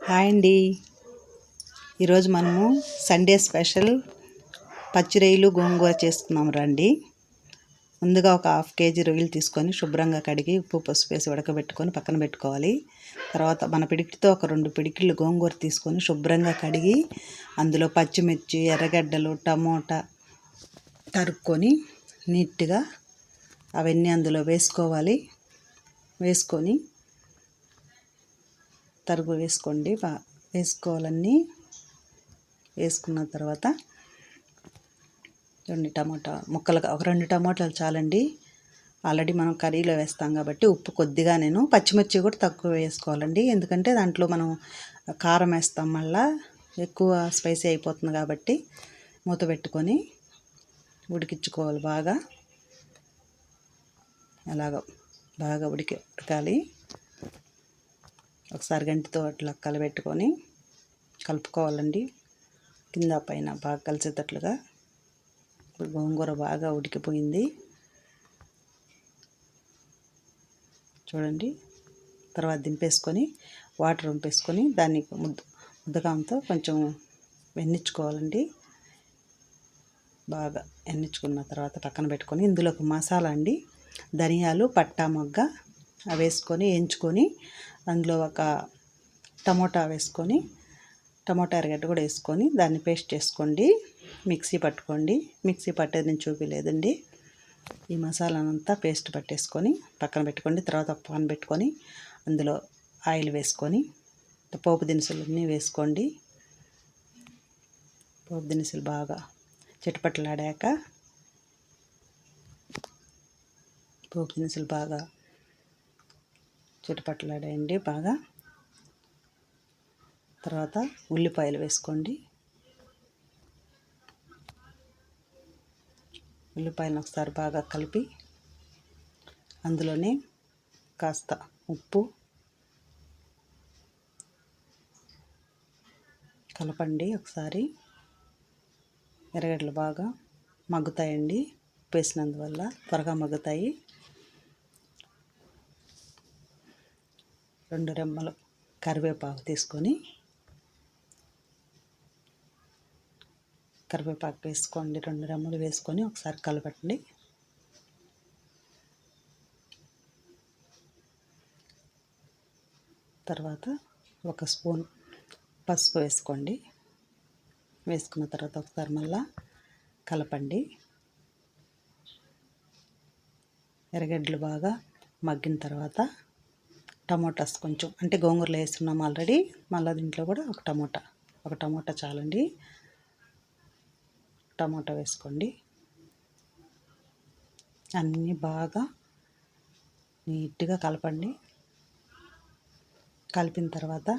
Hi అండి. ఈరోజు మనము సండే స్పెషల్ పచ్చి రొయ్యలు గోంగూర చేసుకున్నాం రండి. ముందుగా ఒక 1/2 kg రొయ్యలు తీసుకొని శుభ్రంగా కడిగి ఉప్పు పసుపు వేసి ఉడకబెట్టుకొని పక్కన పెట్టుకోవాలి. తర్వాత మన పిడికితో ఒక 2 పిడికిళ్ళు గోంగూర తీసుకొని శుభ్రంగా కడిగి అందులో పచ్చిమిర్చి, ఎర్రగడ్డలు, టమోటా తరుక్కొని నీట్గా అవన్నీ అందులో వేసుకోవాలి. వేసుకొని తరుగు వేసుకోండి. వేసుకోవాలన్నీ వేసుకున్న తర్వాత 2 టమాటా ముక్కలుగా ఒక 2 టమాటాలు చాలండి. ఆల్రెడీ మనం కర్రీలో వేస్తాం కాబట్టి ఉప్పు కొద్దిగా, నేను పచ్చిమిర్చి కూడా తక్కువ వేసుకోవాలండి. ఎందుకంటే దాంట్లో మనం కారం వేస్తాం, మళ్ళీ ఎక్కువ స్పైసీ అయిపోతుంది కాబట్టి మూత పెట్టుకొని ఉడికించుకోవాలి. బాగా ఉడకాలి. ఒకసారి గంటితో అట్లా కలబెట్టుకొని కలుపుకోవాలండి, కింద పైన బాగా కలిసేటట్లుగా. ఇప్పుడు గోంగూర బాగా ఉడికిపోయింది చూడండి. తర్వాత దింపేసుకొని వాటర్ వంపేసుకొని దాన్ని ముద్దకంతో కొంచెం వెన్నించుకోవాలండి. బాగా వెన్నించుకున్న తర్వాత పక్కన పెట్టుకొని ఇందులోకి మసాలా అండి, ధనియాలు, పట్టా, మొగ్గ అవి వేసుకొని వేయించుకొని అందులో ఒక టమోటా వేసుకొని, టమోటా ఎర్రగడ్డ కూడా వేసుకొని దాన్ని పేస్ట్ చేసుకోండి. మిక్సీ పట్టుకోండి. మిక్సీ పట్టేది నేను చూపించలేదండి. ఈ మసాలానంతా పేస్ట్ పట్టేసుకొని పక్కన పెట్టుకోండి. తర్వాత పాన్ పెట్టుకొని అందులో ఆయిల్ వేసుకొని పోపు దినుసులన్నీ వేసుకోండి. పోపు దినుసులు బాగా చిటపట్లాడాక పోపు దినుసులు బాగా చిటపట్లాడాయండి బాగా. తర్వాత ఉల్లిపాయలు వేసుకోండి. ఉల్లిపాయలను ఒకసారి బాగా కలిపి అందులోనే కాస్త ఉప్పు కలపండి ఒకసారి. ఎర్రగడ్డలు బాగా మగ్గుతాయండి, ఉప్పు వేసినందువల్ల త్వరగా మగ్గుతాయి. 2 రెమ్మలు కరివేపాకు తీసుకొని కరివేపాకు వేసుకోండి. 2 రెమ్మలు వేసుకొని ఒకసారి కలపండి. తర్వాత 1 స్పూన్ పసుపు వేసుకోండి. వేసుకున్న తర్వాత ఒకసారి మళ్ళా కలపండి. ఎర్రగడ్డలు బాగా మగ్గిన తర్వాత టమోటాస్ కొంచెం, అంటే గోంగూరలో వేస్తున్నాం ఆల్రెడీ, మళ్ళీ దీంట్లో కూడా ఒక టమోటా చాలండి. టమోటా వేసుకోండి. అన్నీ బాగా నీట్గా కలపండి. కలిపిన తర్వాత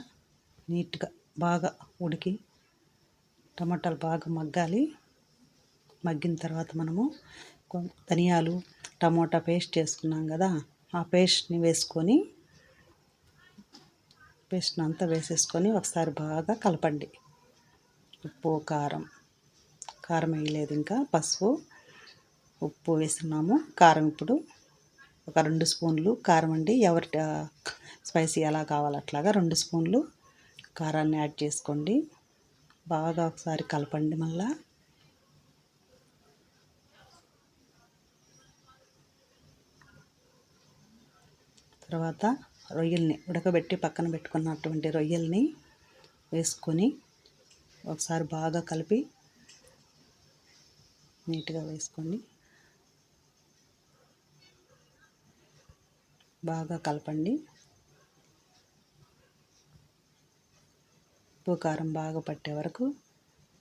నీట్గా బాగా ఉడికి టమాటాలు బాగా మగ్గాలి. మగ్గిన తర్వాత మనము ధనియాలు, టమోటా పేస్ట్ చేసుకున్నాం కదా, ఆ పేస్ట్ని వేసుకొని పేస్ట్ని అంతా వేసేసుకొని ఒకసారి బాగా కలపండి. ఉప్పు, కారం వేయలేదు, ఇంకా పసుపు, ఉప్పు వేస్తున్నాము. కారం ఇప్పుడు ఒక 2 స్పూన్లు కారం అండి. ఎవరి స్పైసీ ఎలా కావాలో అట్లాగా 2 స్పూన్లు కారాన్ని యాడ్ చేసుకోండి. బాగా ఒకసారి కలపండి. మళ్ళా తర్వాత రొయ్యల్ని ఉడకబెట్టి పక్కన పెట్టుకున్నటువంటి రొయ్యల్ని వేసుకొని ఒకసారి బాగా కలిపి నీట్గా వేసుకోండి. బాగా కలపండి. ఉప్పు కారం బాగా పట్టే వరకు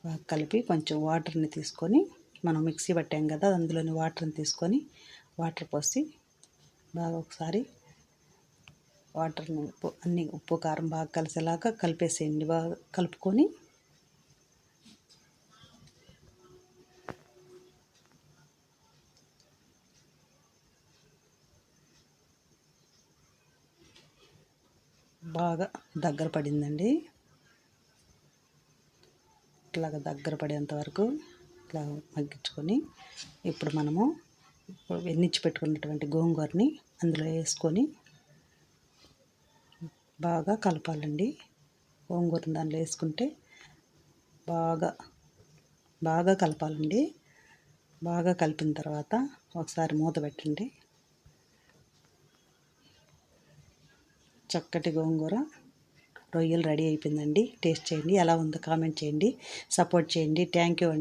బాగా కలిపి కొంచెం వాటర్ని తీసుకొని, మనం మిక్సీ పట్టాం కదా అందులోని వాటర్ని తీసుకొని వాటర్ పోసి బాగా ఒకసారి వాటర్ని ఉప్పు కారం బాగా కలిసేలాగా కలిపేసేయండి. బాగా కలుపుకొని బాగా దగ్గర పడిందండి. ఇట్లాగ దగ్గర పడేంత వరకు ఇట్లా మగ్గించుకొని ఇప్పుడు మనము వెన్నించి పెట్టుకున్నటువంటి గోంగూరని అందులో వేసుకొని బాగా కలపాలండి. గోంగూరను దానిలో వేసుకుంటే బాగా కలపాలండి. బాగా కలిపిన తర్వాత ఒకసారి మూత పెట్టండి. చక్కటి గోంగూర రొయ్యలు రెడీ అయిపోయిందండి. టేస్ట్ చేయండి, ఎలా ఉందో కామెంట్ చేయండి, సపోర్ట్ చేయండి. థ్యాంక్ యూ అండి.